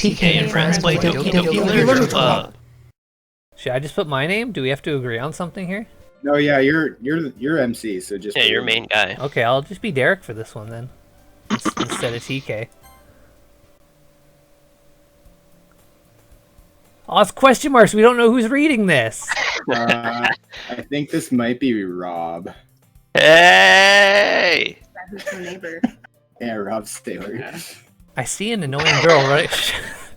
TK and friends play Doki Doki Literature Club. Should I just put my name? Do we have to agree on something here? No, yeah, you're MC, so just Yeah, you're main guy. Okay, I'll just be Derek for this one then, instead of TK. Oh, it's question marks. We don't know who's reading this. I think this might be Rob. Hey! That's my neighbor. Yeah, Rob Stewart. Yeah. I see an annoying girl running.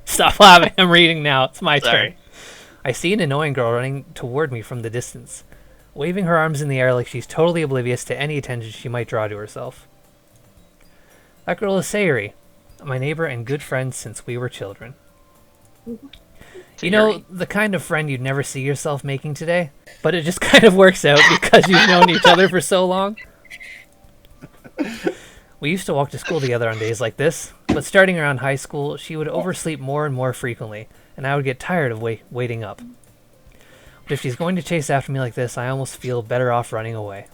Stop laughing. I'm reading now. It's my turn. I see an annoying girl running toward me from the distance, waving her arms in the air like she's totally oblivious to any attention she might draw to herself. That girl is Sayuri, my neighbor and good friend since we were children. You know, the kind of friend you'd never see yourself making today, but it just kind of works out because you've known each other for so long. We used to walk to school together on days like this, but starting around high school, she would oversleep more and more frequently, and I would get tired of waiting up. But if she's going to chase after me like this, I almost feel better off running away.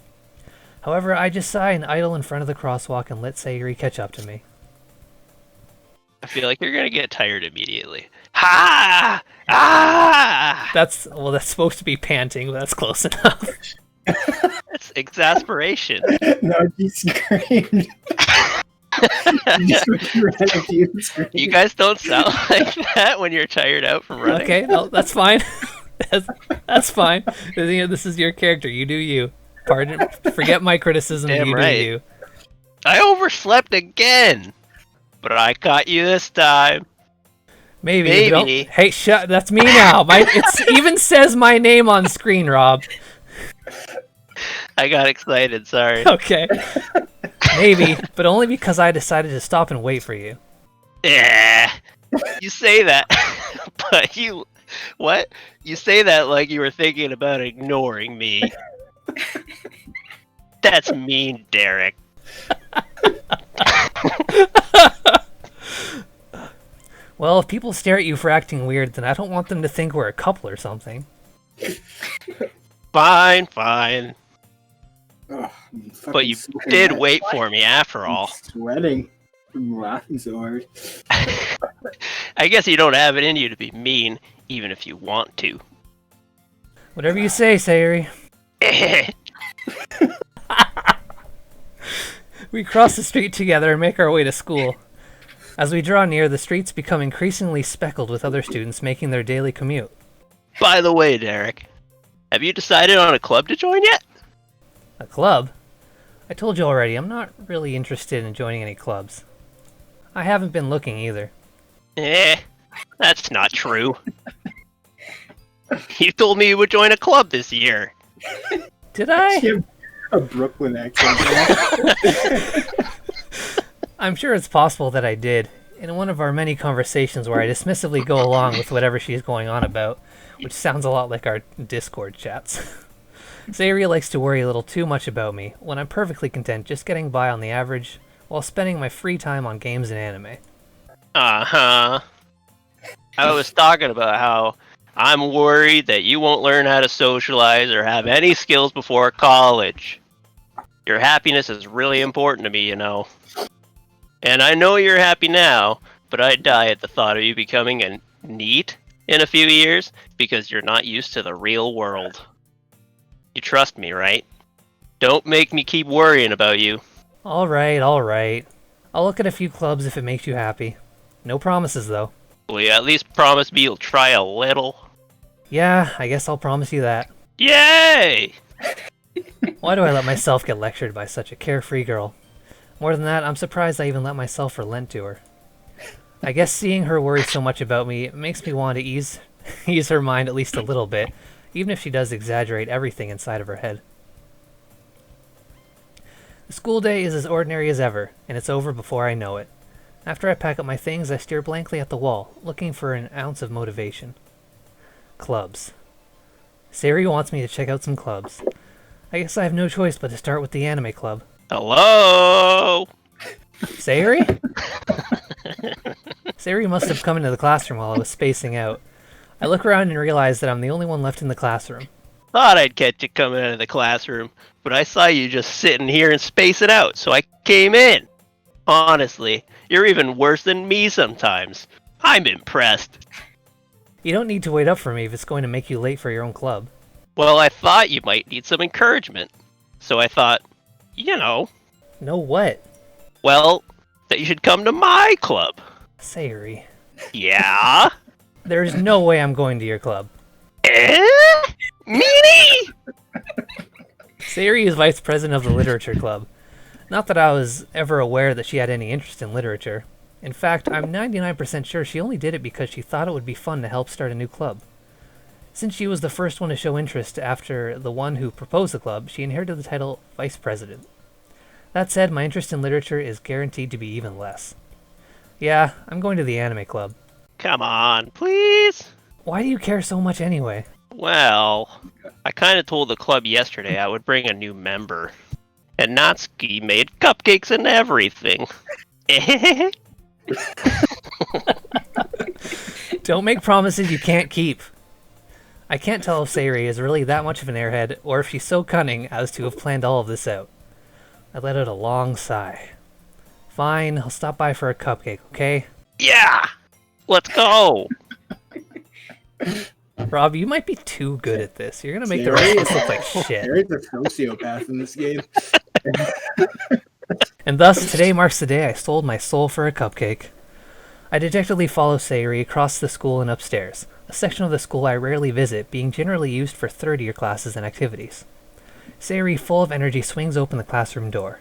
However, I just sigh and idle in front of the crosswalk and let Sayuri catch up to me. I feel like you're gonna get tired immediately. Ha! Ah! That's supposed to be panting, but that's close enough. That's exasperation. No, he screamed. You guys don't sound like that when you're tired out from running. Okay, no, that's fine. That's fine. This is your character. You do you. Pardon. Forget my criticism. Damn you right. do you. I overslept again, but I caught you this time. Maybe. Don't... Hey, shut. That's me now. It even says my name on screen, Rob. I got excited. Sorry. Okay. Maybe, but only because I decided to stop and wait for you. Yeah. You say that, but what? You say that like you were thinking about ignoring me. That's mean, Derek. Well, if people stare at you for acting weird, then I don't want them to think we're a couple or something. Fine, fine. Oh, But you did wait for me after I'm all. sweating from laughing so hard. I guess you don't have it in you to be mean, even if you want to. Whatever you say, Sayuri. We cross the street together and make our way to school. As we draw near, the streets become increasingly speckled with other students making their daily commute. By the way, Derek, have you decided on a club to join yet? A club? I told you already, I'm not really interested in joining any clubs. I haven't been looking either. That's not true. You told me you would join a club this year. Did I? You have a Brooklyn accent. I'm sure it's possible that I did, in one of our many conversations where I dismissively go along with whatever she's going on about, which sounds a lot like our Discord chats. Sayuri likes to worry a little too much about me, when I'm perfectly content just getting by on the average, while spending my free time on games and anime. Uh-huh. I was talking about how I'm worried that you won't learn how to socialize or have any skills before college. Your happiness is really important to me, you know. And I know you're happy now, but I'd die at the thought of you becoming a NEET in a few years because you're not used to the real world. You trust me, right? Don't make me keep worrying about you. Alright. I'll look at a few clubs if it makes you happy. No promises, though. Will you at least promise me you'll try a little? Yeah, I guess I'll promise you that. Yay! Why do I let myself get lectured by such a carefree girl? More than that, I'm surprised I even let myself relent to her. I guess seeing her worry so much about me makes me want to ease her mind at least a little bit, even if she does exaggerate everything inside of her head. The school day is as ordinary as ever, and it's over before I know it. After I pack up my things, I stare blankly at the wall, looking for an ounce of motivation. Clubs. Sayuri wants me to check out some clubs. I guess I have no choice but to start with the anime club. Hello? Sayuri? Sayuri must have come into the classroom while I was spacing out. I look around and realize that I'm the only one left in the classroom. Thought I'd catch you coming out of the classroom, but I saw you just sitting here and spacing out, so I came in. Honestly, you're even worse than me sometimes. I'm impressed. You don't need to wait up for me if it's going to make you late for your own club. Well, I thought you might need some encouragement. So I thought, No what? well, that you should come to my club. Sayuri. Yeah? There's no way I'm going to your club. Meanie? Sayuri is vice president of the literature club. Not that I was ever aware that she had any interest in literature. In fact, I'm 99% sure she only did it because she thought it would be fun to help start a new club. Since she was the first one to show interest after the one who proposed the club, she inherited the title vice president. That said, my interest in literature is guaranteed to be even less. Yeah, I'm going to the anime club. Come on, please. Why do you care so much anyway? Well, I kind of told the club yesterday I would bring a new member. And Natsuki made cupcakes and everything. Don't make promises you can't keep. I can't tell if Sayuri is really that much of an airhead, or if she's so cunning as to have planned all of this out. I let out a long sigh. Fine, I'll stop by for a cupcake, okay? Yeah! Let's go! Rob, you might be too good at this. You're gonna make the rest of us look like shit. There's a sociopath in this game. And thus, today marks the day I sold my soul for a cupcake. I dejectedly follow Sayuri across the school and upstairs, a section of the school I rarely visit, being generally used for third-year classes and activities. Sayuri, full of energy, swings open the classroom door.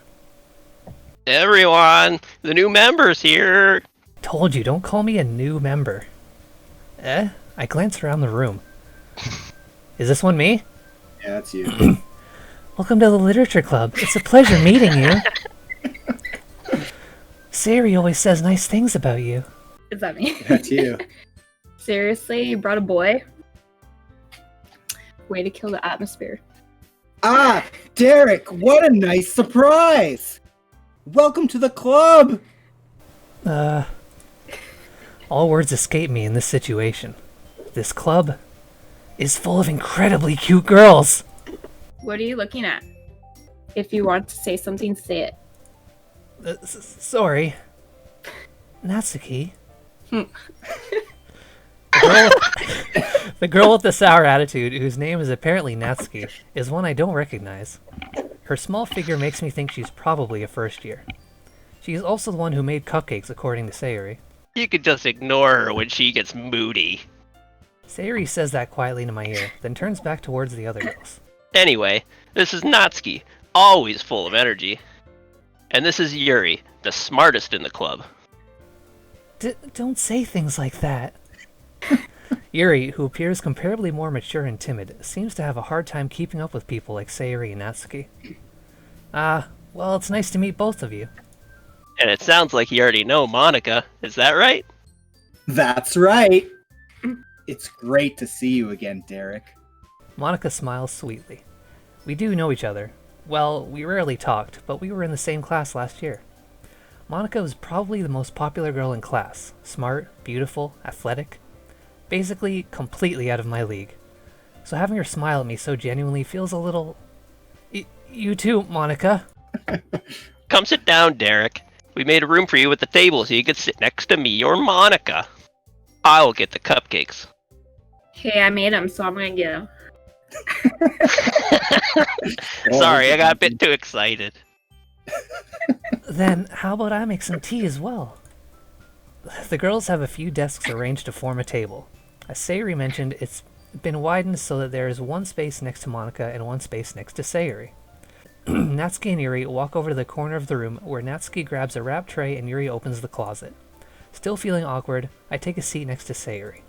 Everyone, the new member's here! Told you, don't call me a new member. I glance around the room. Is this one me? Yeah, that's you. Welcome to the literature club. It's a pleasure meeting you. Sayuri always says nice things about you. Is that me? That's you. Seriously, you brought a boy? Way to kill the atmosphere. Ah, Derek, what a nice surprise! Welcome to the club! All words escape me in this situation. This club is full of incredibly cute girls. What are you looking at? If you want to say something, say it. Sorry. Natsuki. The girl with the sour attitude, whose name is apparently Natsuki, is one I don't recognize. Her small figure makes me think she's probably a first year. She is also the one who made cupcakes, according to Sayuri. You could just ignore her when she gets moody. Sayuri says that quietly into my ear, then turns back towards the other girls. Anyway, this is Natsuki, always full of energy. And this is Yuri, the smartest in the club. Don't say things like that. Yuri, who appears comparably more mature and timid, seems to have a hard time keeping up with people like Sayuri and Natsuki. Well, it's nice to meet both of you. And it sounds like you already know Monica, is that right? That's right. It's great to see you again, Derek. Monica smiles sweetly. We do know each other. Well, we rarely talked, but we were in the same class last year. Monica was probably the most popular girl in class. Smart, beautiful, athletic. Basically, completely out of my league. So having her smile at me so genuinely feels a little... You too, Monica. Come sit down, Derek. We made a room for you at the table so you could sit next to me or Monica. I will get the cupcakes. Hey, I made them, so I'm gonna get them. Sorry, I got a bit too excited. Then, how about I make some tea as well? The girls have a few desks arranged to form a table. As Sayuri mentioned, it's been widened so that there is one space next to Monica and one space next to Sayuri. Natsuki and Yuri walk over to the corner of the room where Natsuki grabs a wrap tray and Yuri opens the closet. Still feeling awkward, I take a seat next to Sayuri.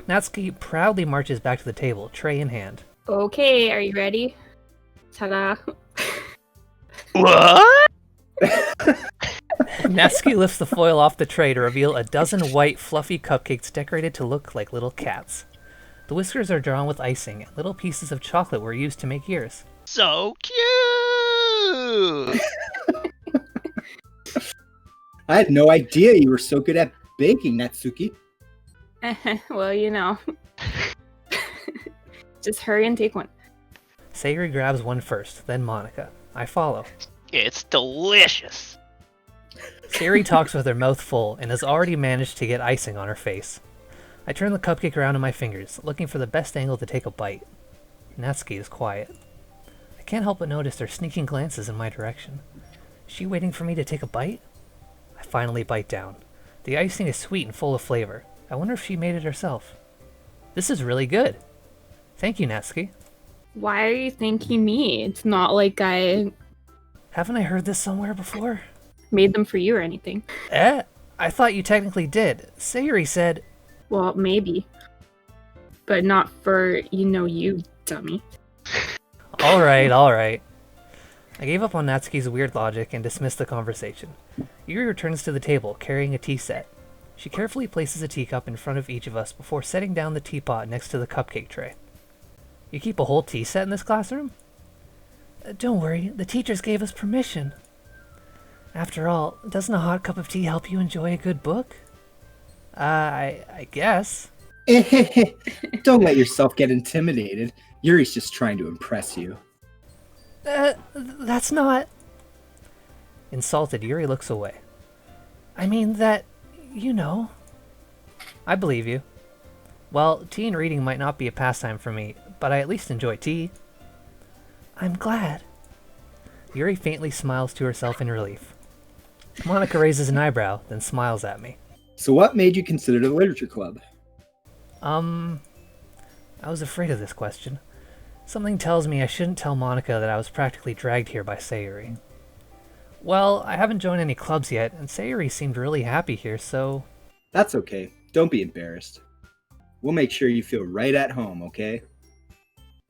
Natsuki proudly marches back to the table, tray in hand. Okay, are you ready? Ta-da. What? Natsuki lifts the foil off the tray to reveal a dozen white, fluffy cupcakes decorated to look like little cats. The whiskers are drawn with icing, and little pieces of chocolate were used to make ears. So cute! I had no idea you were so good at baking, Natsuki. Well, you know. Just hurry and take one. Sayuri grabs one first, then Monica. I follow. It's delicious. Sayuri talks with her mouth full and has already managed to get icing on her face. I turn the cupcake around in my fingers, looking for the best angle to take a bite. Natsuki is quiet. I can't help but notice her sneaking glances in my direction. Is she waiting for me to take a bite? I finally bite down. The icing is sweet and full of flavor. I wonder if she made it herself. This is really good. Thank you, Natsuki. Why are you thanking me? It's not like I Haven't I heard this somewhere before? made them for you or anything. I thought you technically did. Sayuri said... Well, maybe. But not for, you, dummy. Alright. I gave up on Natsuki's weird logic and dismissed the conversation. Yuri returns to the table, carrying a tea set. She carefully places a teacup in front of each of us before setting down the teapot next to the cupcake tray. You keep a whole tea set in this classroom? Don't worry, the teachers gave us permission. After all, doesn't a hot cup of tea help you enjoy a good book? I guess. Don't let yourself get intimidated. Yuri's just trying to impress you. That's not... Insulted, Yuri looks away. I mean that, I believe you. Well, tea and reading might not be a pastime for me, but I at least enjoy tea. I'm glad. Yuri faintly smiles to herself in relief. Monica raises an eyebrow, then smiles at me. So what made you consider the literature club? I was afraid of this question. Something tells me I shouldn't tell Monica that I was practically dragged here by Sayuri. Well, I haven't joined any clubs yet, and Sayuri seemed really happy here, so... That's okay. Don't be embarrassed. We'll make sure you feel right at home, okay?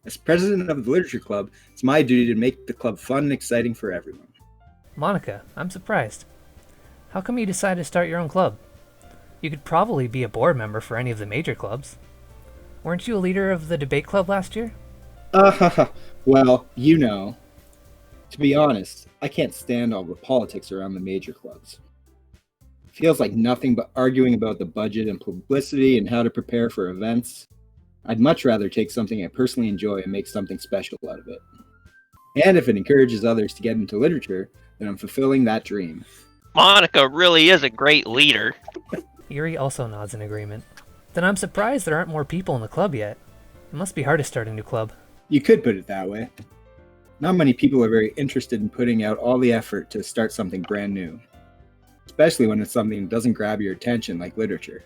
As president of the literature club, it's my duty to make the club fun and exciting for everyone. Monica, I'm surprised. How come you decided to start your own club? You could probably be a board member for any of the major clubs. Weren't you a leader of the debate club last year? Well, To be honest, I can't stand all the politics around the major clubs. It feels like nothing but arguing about the budget and publicity and how to prepare for events. I'd much rather take something I personally enjoy and make something special out of it. And if it encourages others to get into literature, then I'm fulfilling that dream. Monica really is a great leader. Yuri also nods in agreement. Then I'm surprised there aren't more people in the club yet. It must be hard to start a new club. You could put it that way. Not many people are very interested in putting out all the effort to start something brand new. Especially when it's something that doesn't grab your attention like literature.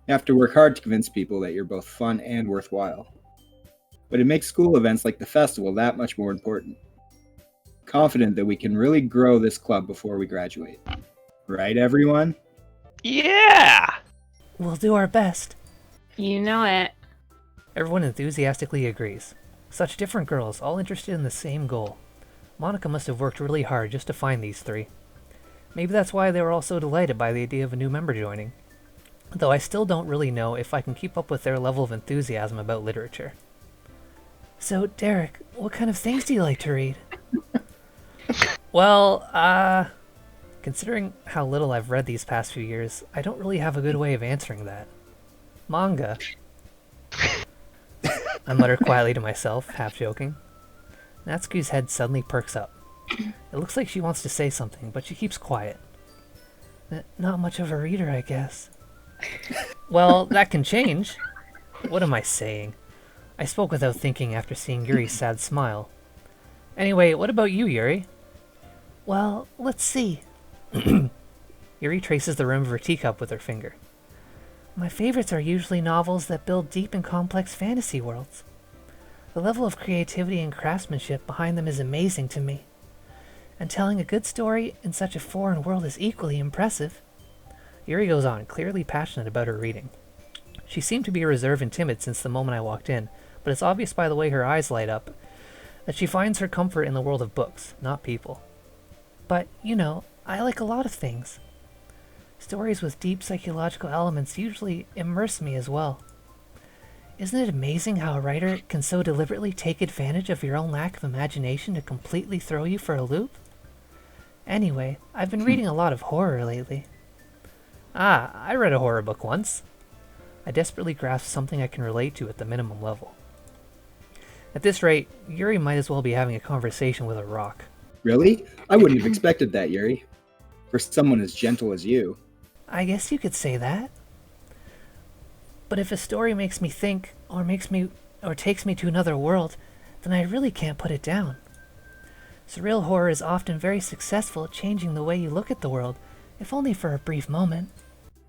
You have to work hard to convince people that you're both fun and worthwhile. But it makes school events like the festival that much more important. Confident that we can really grow this club before we graduate. Right, everyone? Yeah! We'll do our best. You know it. Everyone enthusiastically agrees. Such different girls, all interested in the same goal. Monica must have worked really hard just to find these three. Maybe that's why they were all so delighted by the idea of a new member joining. Though I still don't really know if I can keep up with their level of enthusiasm about literature. So, Derek, what kind of things do you like to read? Well, considering how little I've read these past few years, I don't really have a good way of answering that. Manga. I mutter quietly to myself, half joking. Natsuki's head suddenly perks up. It looks like she wants to say something, but she keeps quiet. Not much of a reader, I guess. Well, that can change. What am I saying? I spoke without thinking after seeing Yuri's sad smile. Anyway, what about you, Yuri? Well, let's see. Yuri traces the rim of her teacup with her finger. My favorites are usually novels that build deep and complex fantasy worlds. The level of creativity and craftsmanship behind them is amazing to me. And telling a good story in such a foreign world is equally impressive. Yuri goes on, clearly passionate about her reading. She seemed to be reserved and timid since the moment I walked in, but it's obvious by the way her eyes light up that she finds her comfort in the world of books, not people. But, I like a lot of things. Stories with deep psychological elements usually immerse me as well. Isn't it amazing how a writer can so deliberately take advantage of your own lack of imagination to completely throw you for a loop? Anyway, I've been reading a lot of horror lately. I read a horror book once. I desperately grasp something I can relate to at the minimum level. At this rate, Yuri might as well be having a conversation with a rock. Really? I wouldn't have expected that, Yuri. for someone as gentle as you. I guess you could say that. But if a story makes me think, or takes me to another world, then I really can't put it down. Surreal horror is often very successful at changing the way you look at the world, if only for a brief moment.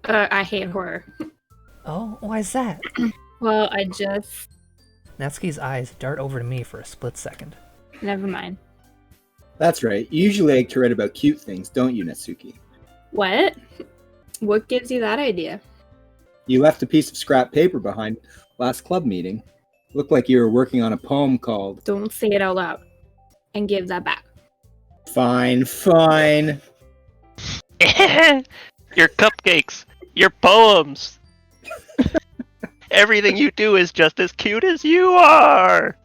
I hate horror. Oh, why's that? Well, Natsuki's eyes dart over to me for a split second. never mind. That's right. You usually like to write about cute things, don't you, Natsuki? What? What gives you that idea? You left a piece of scrap paper behind last club meeting. Looked like you were working on a poem called... Don't say it out loud. And give that back. Fine, fine. Your cupcakes, your poems. Everything you do is just as cute as you are.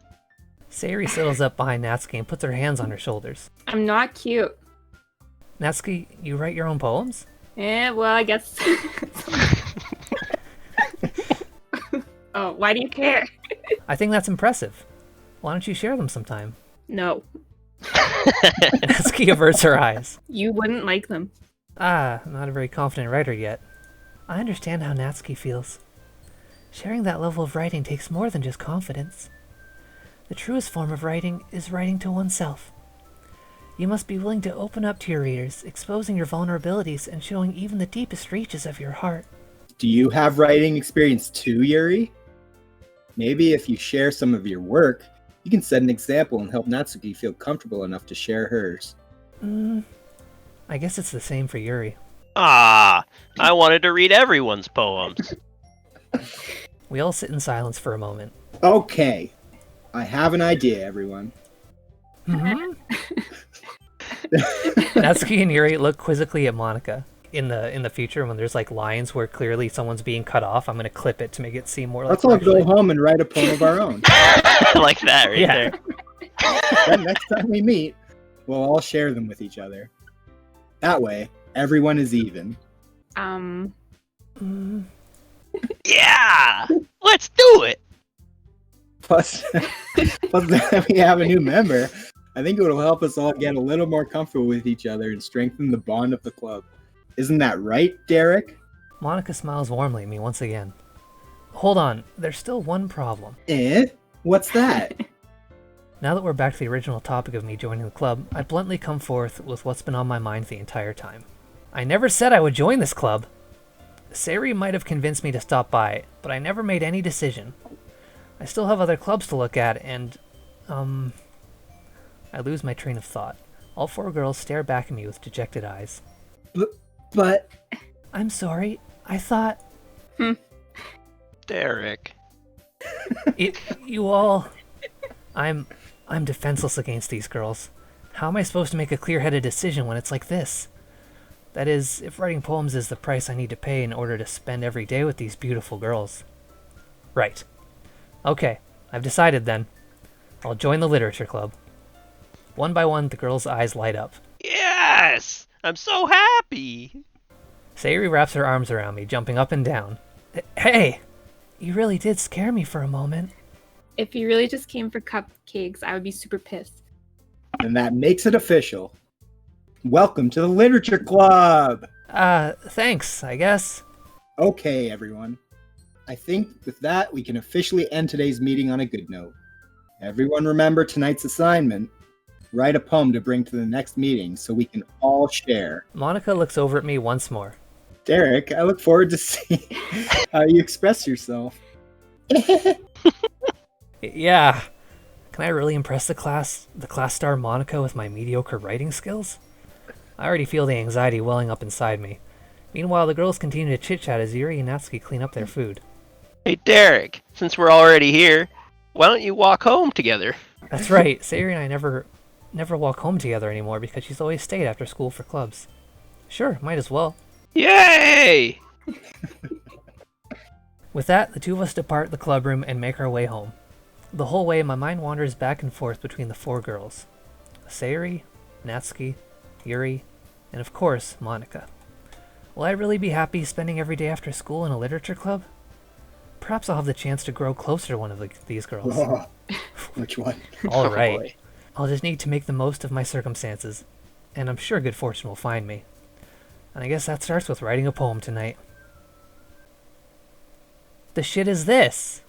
Sayuri settles up behind Natsuki and puts her hands on her shoulders. I'm not cute. Natsuki, you write your own poems? Well, I guess. Oh, why do you care? I think that's impressive. Why don't you share them sometime? No. Natsuki averts her eyes. You wouldn't like them. I'm not a very confident writer yet. I understand how Natsuki feels. Sharing that level of writing takes more than just confidence. The truest form of writing is writing to oneself. You must be willing to open up to your readers, exposing your vulnerabilities and showing even the deepest reaches of your heart. Do you have writing experience too, Yuri? Maybe if you share some of your work, you can set an example and help Natsuki feel comfortable enough to share hers. I guess it's the same for Yuri. I wanted to read everyone's poems. We all sit in silence for a moment. Okay, I have an idea, everyone. Natsuki and Yuri look quizzically at Monica. In the future, when there's like lines where clearly someone's being cut off, I'm gonna clip it to make it seem more like. Let's all go home and write a poem of our own. Like that right there. Then next time we meet, we'll all share them with each other. That way, everyone is even. Yeah! Let's do it! Plus that we have a new member, I think it will help us all get a little more comfortable with each other and strengthen the bond of the club. Isn't that right, Derek? Monica smiles warmly at me once again. Hold on, there's still one problem. What's that? Now that we're back to the original topic of me joining the club, I bluntly come forth with what's been on my mind the entire time. I never said I would join this club. Sayuri might have convinced me to stop by, but I never made any decision. I still have other clubs to look at, and, I lose my train of thought. All four girls stare back at me with dejected eyes. But... I'm sorry, I thought... Derek. You all... I'm defenseless against these girls. How am I supposed to make a clear-headed decision when it's like this? That is, if writing poems is the price I need to pay in order to spend every day with these beautiful girls. Right. Okay, I've decided then. I'll join the literature club. One by one, the girls' eyes light up. Yes! I'm so happy! Sayuri wraps her arms around me, jumping up and down. Hey! You really did scare me for a moment. If you really just came for cupcakes, I would be super pissed. And that makes it official. Welcome to the literature club! Thanks, I guess. Okay, everyone. I think with that, we can officially end today's meeting on a good note. Everyone remember tonight's assignment. Write a poem to bring to the next meeting so we can all share. Monica looks over at me once more. Derek, I look forward to seeing how you express yourself. Yeah. Can I really impress the class star Monica with my mediocre writing skills? I already feel the anxiety welling up inside me. Meanwhile, the girls continue to chit-chat as Yuri and Natsuki clean up their food. Hey, Derek, since we're already here, why don't you walk home together? That's right. Sayuri and I never walk home together anymore because she's always stayed after school for clubs. Sure, might as well. Yay! With that, the two of us depart the club room and make our way home. The whole way, my mind wanders back and forth between the four girls. Sayuri, Natsuki, Yuri, and of course, Monica. Will I really be happy spending every day after school in a literature club? Perhaps I'll have the chance to grow closer to one of these girls. Oh, which one? All right. boy. I'll just need to make the most of my circumstances, and I'm sure good fortune will find me. And I guess that starts with writing a poem tonight. The shit is this?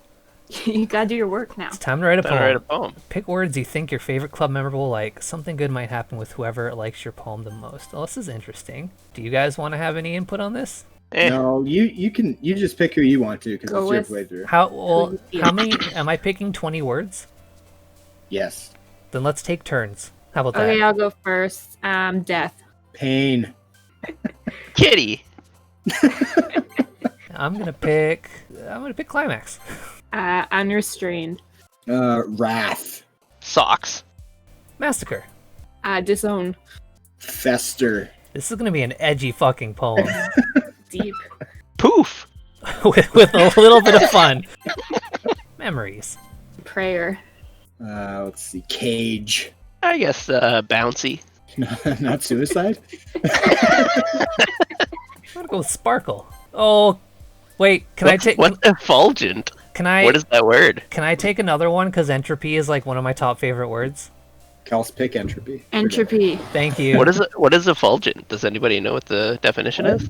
You gotta do your work now. It's time to write a Time to poem. write a poem. Pick words you think your favorite club member will like. Something good might happen with whoever likes your poem the most. Well, this is interesting. Do you guys want to have any input on this? No, you can just pick who you want to because Go it's your with- playthrough. How many? Am I picking 20 words? Yes. Then let's take turns. How about Okay, that? I'll go first. Death. Pain. Kitty. I'm gonna pick climax. Unrestrained. Wrath. Socks. Massacre. Disown. Fester. This is gonna be an edgy fucking poem Deep. Poof. with a little bit of fun. Memories. Prayer. Let's see. Cage. I guess bouncy. Not suicide. I'm gonna go with sparkle. Oh, wait. What's effulgent? What is that word? Can I take another one? Because entropy is like one of my top favorite words. Kels, pick entropy. Entropy. Thank you. What is effulgent? Does anybody know what the definition is?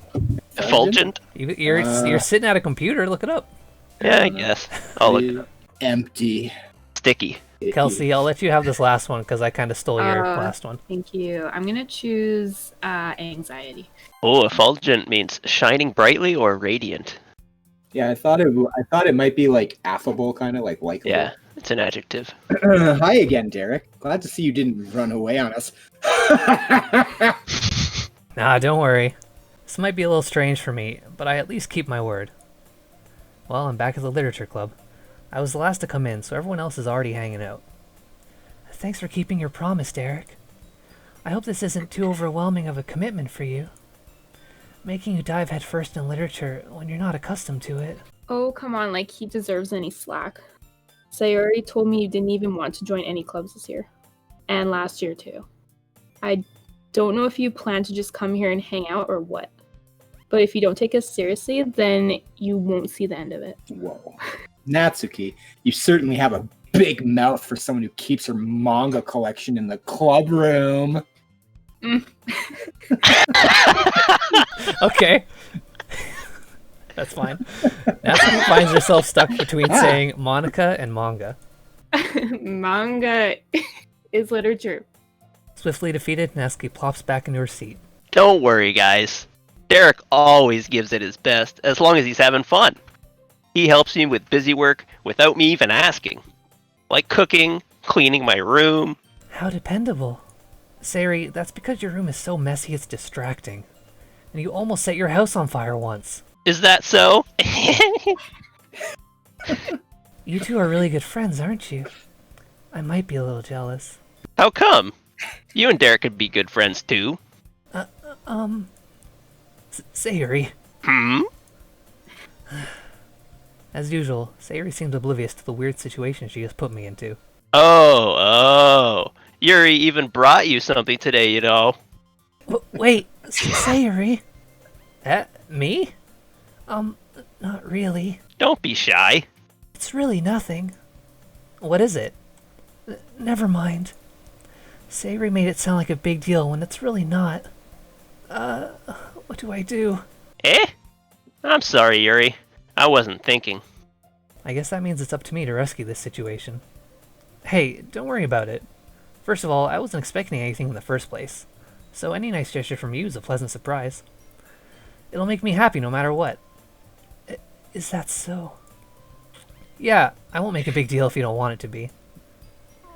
Effulgent? You're sitting at a computer. Look it up. Yeah, I guess. I'll look. Empty. Sticky. Kelsey, I'll let you have this last one because I kind of stole your last one. Thank you. I'm gonna choose anxiety. Oh, effulgent means shining brightly or radiant. Yeah, I thought it might be like affable, kind of like likable. Yeah, it's an adjective. Hi again, Derek. Glad to see you didn't run away on us. Nah, don't worry. This might be a little strange for me, but I at least keep my word. Well, I'm back at the literature club. I was the last to come in, so everyone else is already hanging out. Thanks for keeping your promise, Derek. I hope this isn't too overwhelming of a commitment for you. Making you dive headfirst in literature when you're not accustomed to it. Oh, come on, like he deserves any slack. Sayori told me you didn't even want to join any clubs this year. And last year, too. I don't know if you plan to just come here and hang out or what. But if you don't take us seriously, then you won't see the end of it. Whoa. Natsuki, you certainly have a big mouth for someone who keeps her manga collection in the club room. Okay. That's fine. Natsuki finds herself stuck between saying Monica and manga. Manga is literature. Swiftly defeated, Natsuki plops back into her seat. Don't worry, guys. Derek always gives it his best, as long as he's having fun. He helps me with busy work without me even asking. Like cooking, cleaning my room. How dependable. Sayori, that's because your room is so messy it's distracting. And you almost set your house on fire once. Is that so? You two are really good friends, aren't you? I might be a little jealous. How come? You and Derek could be good friends too. Sayori. Hmm? As usual, Sayori seems oblivious to the weird situation she has put me into. Oh. Yuri even brought you something today, you know. Wait, Sayori? Me? Not really. Don't be shy. It's really nothing. What is it? Never mind. Sayori made it sound like a big deal when it's really not. What do I do? Eh? I'm sorry, Yuri. I wasn't thinking. I guess that means it's up to me to rescue this situation. Hey, don't worry about it. First of all, I wasn't expecting anything in the first place, so any nice gesture from you is a pleasant surprise. It'll make me happy no matter what. Is that so? Yeah, I won't make a big deal if you don't want it to be.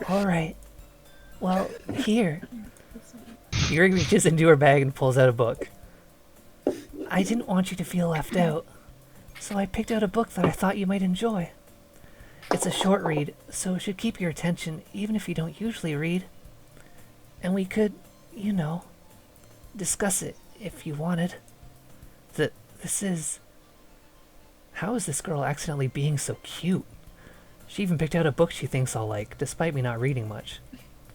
Alright. Well, here. Yuri reaches into her bag and pulls out a book. I didn't want you to feel left out, so I picked out a book that I thought you might enjoy. It's a short read, so it should keep your attention even if you don't usually read. And we could, discuss it if you wanted. This is... How is this girl accidentally being so cute? She even picked out a book she thinks I'll like, despite me not reading much.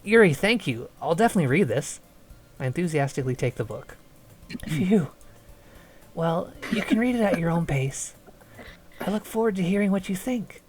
Yuri, thank you. I'll definitely read this. I enthusiastically take the book. Phew. Well, you can read it at your own pace. I look forward to hearing what you think.